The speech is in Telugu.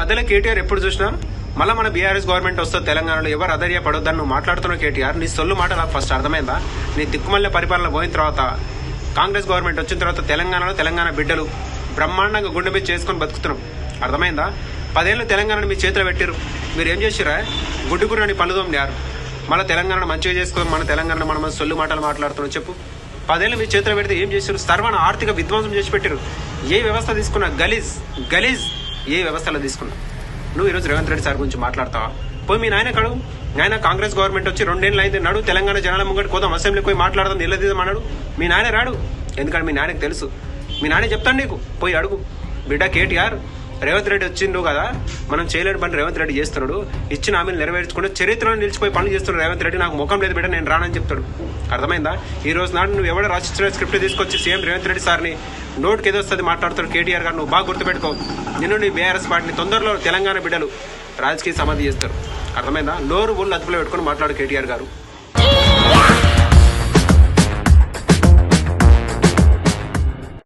మధ్యలో కేటీఆర్ ఎప్పుడు చూసినా మళ్ళీ మన బీఆర్ఎస్ గవర్నమెంట్ వస్తుంది తెలంగాణలో ఎవరు అధైర్య పడొద్దని నువ్వు మాట్లాడుతున్నావు కేటీఆర్. నీ సొల్లు మాట నాకు ఫస్ట్ అర్థమైందా? నీ దిక్కుమల్లె పరిపాలన పోయిన తర్వాత కాంగ్రెస్ గవర్నమెంట్ వచ్చిన తర్వాత తెలంగాణలో తెలంగాణ బిడ్డలు బ్రహ్మాండంగా గుండె మీద చేసుకొని బతుకుతున్నాం. అర్థమైందా? 10 ఏళ్ళు తెలంగాణను మీ చేతిలో పెట్టారు. మీరు ఏం చేసిరా? గుడ్డుగురని పనులు తోమినారు. మళ్ళీ తెలంగాణ మంచిగా చేసుకొని మన తెలంగాణ మనం సొల్లు మాటలు మాట్లాడుతున్నాం. చెప్పు, 10 ఏళ్ళు మీ చేతిలో పెడితే ఏం చేశారు? సర్వన ఆర్థిక విధ్వంసం చేసి పెట్టారు. ఏ వ్యవస్థ తీసుకున్నా గలీజ్ ఏ వ్యవస్థలో తీసుకున్నా. నువ్వు ఈరోజు రేవంత్ రెడ్డి సార్ గురించి మాట్లాడతావా? పోయి మీ నాయన కడుగు. ఆయన కాంగ్రెస్ గవర్నమెంట్ వచ్చి 2 ఏళ్ళు అయింది, నడు తెలంగాణ జనాల ముంగటి కోదాం, అసెంబ్లీకి పోయి మాట్లాడదాం, నిలదీదమన్నాడు. మీ నాయన రాడు. ఎందుకంటే మీ నాయనకు తెలుసు. మీ నాయన చెప్తాను నీకు, పోయి అడుగు. బిడ్డ కేటీఆర్, రేవంత్ రెడ్డి వచ్చిండు కదా, మనం చేయలేని పని రేవంత్ రెడ్డి చేస్తున్నాడు, ఇచ్చిన హామీలు నెరవేర్చుకుంటే చరిత్రలో నిలిచిపోయి పనులు చేస్తున్నాడు రేవంత్ రెడ్డి. నాకు ముఖం లేదు బిడ్డ, నేను రానని చెప్తాడు. అర్థమైందా? ఈ రోజు నాడు నువ్వు ఎవడో రాసిచ్చిన స్క్రిప్ట్ తీసుకొచ్చి సీఎం రేవంత్ రెడ్డి సార్ని నోటుకి ఏదో వస్తుంది మాట్లాడుతాడు కేటీఆర్ గారు. నువ్వు బాగా గుర్తుపెట్టుకో. నిన్ను నీ బీఆర్ఎస్ పార్టీని తొందరలో తెలంగాణ బిడ్డలు రాజకీయ సమాధి చేస్తారు. అర్థమైందా? నోరు ఊళ్ళు అదుపులో పెట్టుకుని మాట్లాడు కేటీఆర్ గారు.